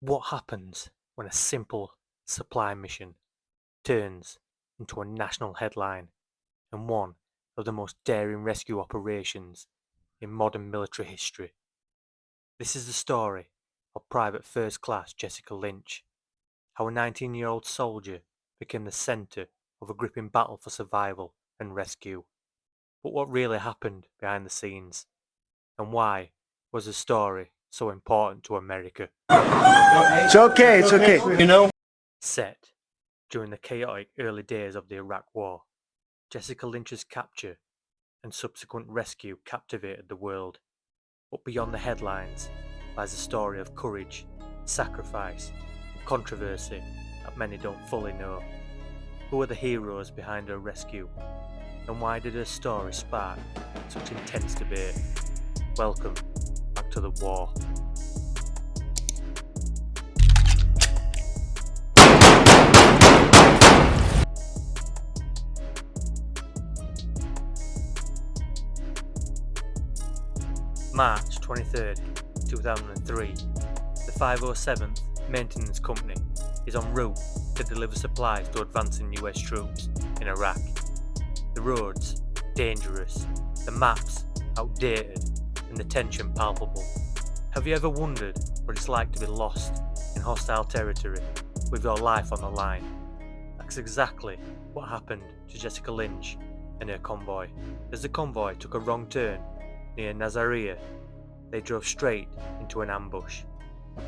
What happens when a simple supply mission turns into a national headline and one of the most daring rescue operations in modern military history? This is the story of Private First Class Jessica Lynch, how a 19-year-old soldier became the centre of a gripping battle for survival and rescue. But what really happened behind the scenes, and why was the story so important to America? It's okay, it's okay. Set during the chaotic early days of the Iraq War, Jessica Lynch's capture and subsequent rescue captivated the world. But beyond the headlines lies a story of courage, sacrifice, and controversy that many don't fully know. Who are the heroes behind her rescue? And why did her story spark such intense debate? Welcome back to the war. March 23rd, 2003. The 507th Maintenance Company is en route to deliver supplies to advancing US troops in Iraq. The roads dangerous, the maps outdated, and the tension palpable. Have you ever wondered what it's like to be lost in hostile territory with your life on the line? That's exactly what happened to Jessica Lynch and her convoy. As the convoy took a wrong turn near Nazariya, they drove straight into an ambush.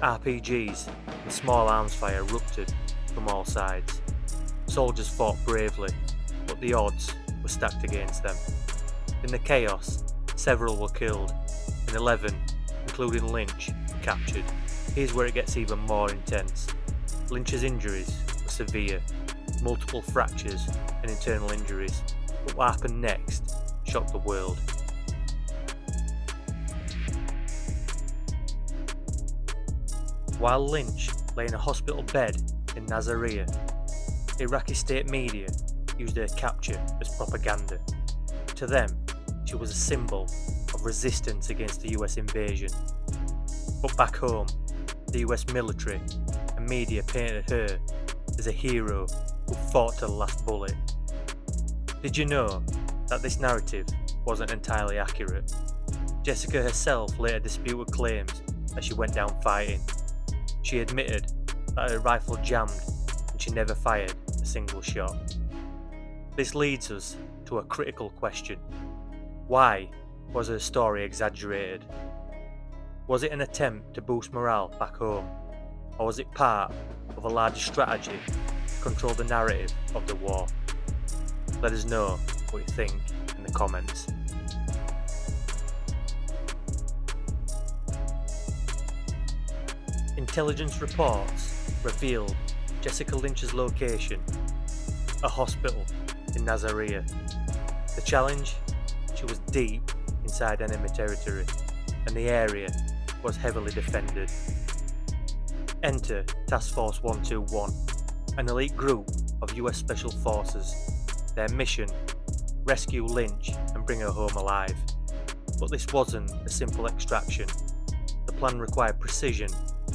RPGs and small arms fire erupted from all sides. Soldiers fought bravely, but the odds were stacked against them. In the chaos, several were killed, and 11, including Lynch, were captured. Here's where it gets even more intense. Lynch's injuries were severe, multiple fractures and internal injuries, but what happened next shocked the world. While Lynch lay in a hospital bed in Nazariya, Iraqi state media used her capture as propaganda. To them, she was a symbol of resistance against the US invasion. But back home, the US military and media painted her as a hero who fought to the last bullet. Did you know that this narrative wasn't entirely accurate? Jessica herself later disputed claims that she went down fighting. She admitted that her rifle jammed and she never fired a single shot. This leads us to a critical question. Why was her story exaggerated? Was it an attempt to boost morale back home, or was it part of a larger strategy to control the narrative of the war? Let us know what you think in the comments. Intelligence reports revealed Jessica Lynch's location, a hospital in Nazariya. The challenge? She was deep inside enemy territory, and the area was heavily defended. Enter Task Force 121, an elite group of US Special Forces. Their mission? Rescue Lynch and bring her home alive. But this wasn't a simple extraction. The plan required precision,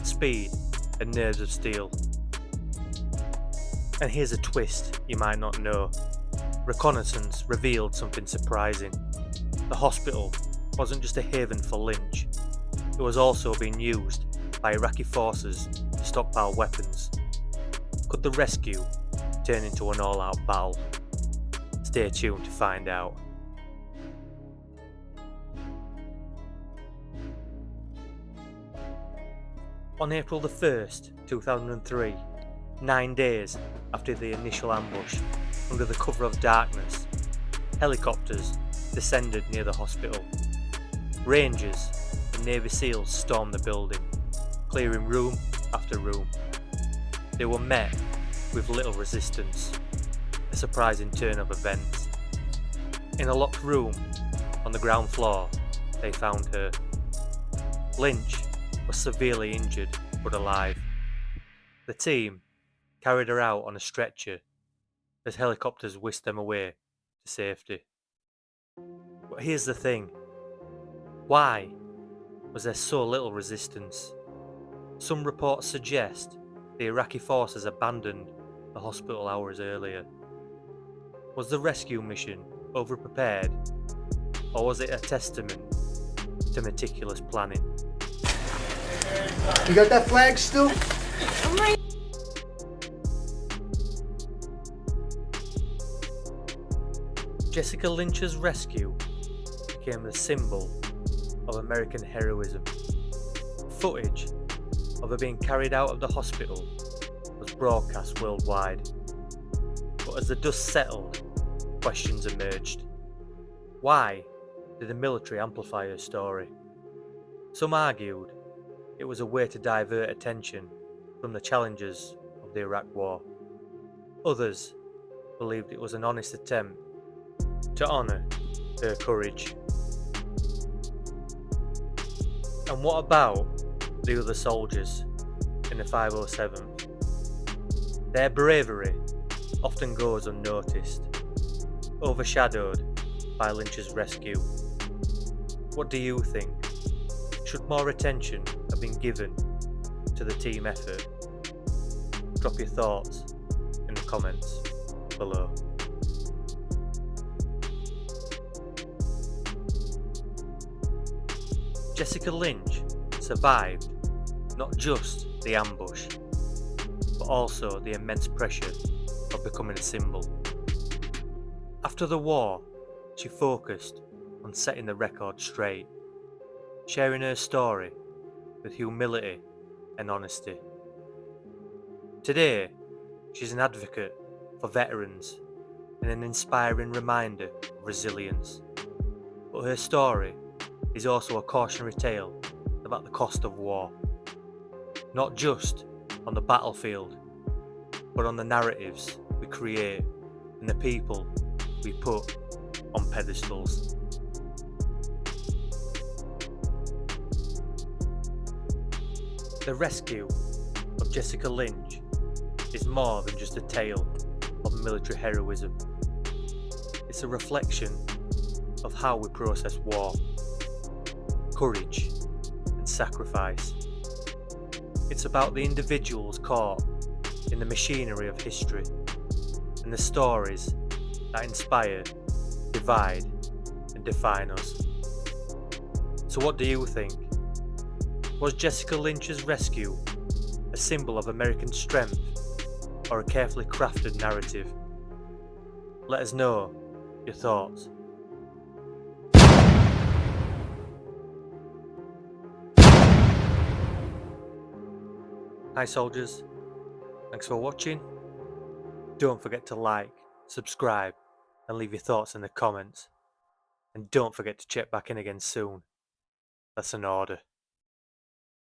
speed, and nerves of steel. And here's a twist you might not know. Reconnaissance revealed something surprising. The hospital wasn't just a haven for Lynch, it was also being used by Iraqi forces to stockpile weapons. Could the rescue turn into an all-out battle? Stay tuned to find out. On April the 1st, 2003, 9 days after the initial ambush, under the cover of darkness, helicopters descended near the hospital. Rangers and Navy SEALs stormed the building, clearing room after room. They were met with little resistance, a surprising turn of events. In a locked room on the ground floor, they found her. Lynch was severely injured but alive. The team carried her out on a stretcher as helicopters whisked them away to safety. But here's the thing. Why was there so little resistance? Some reports suggest the Iraqi forces abandoned the hospital hours earlier. Was the rescue mission overprepared, or was it a testament to meticulous planning? You got that flag still? Jessica Lynch's rescue became the symbol of American heroism. Footage of her being carried out of the hospital was broadcast worldwide. But as the dust settled, questions emerged. Why did the military amplify her story? Some argued it was a way to divert attention from the challenges of the Iraq War. Others believed it was an honest attempt to honour her courage. And what about the other soldiers in the 507th? Their bravery often goes unnoticed, overshadowed by Lynch's rescue. What do you think? Should more attention have been given to the team effort? Drop your thoughts in the comments below. Jessica Lynch survived not just the ambush, but also the immense pressure of becoming a symbol. After the war, she focused on setting the record straight, sharing her story with humility and honesty. Today, she's an advocate for veterans and an inspiring reminder of resilience. But her story is also a cautionary tale about the cost of war, not just on the battlefield, but on the narratives we create and the people we put on pedestals. The rescue of Jessica Lynch is more than just a tale of military heroism. It's a reflection of how we process war, courage, and sacrifice. It's about the individuals caught in the machinery of history and the stories that inspire, divide, and define us. So what do you think? Was Jessica Lynch's rescue a symbol of American strength or a carefully crafted narrative? Let us know your thoughts. Hi soldiers, thanks for watching. Don't forget to like, subscribe, and leave your thoughts in the comments. And don't forget to check back in again soon. That's an order.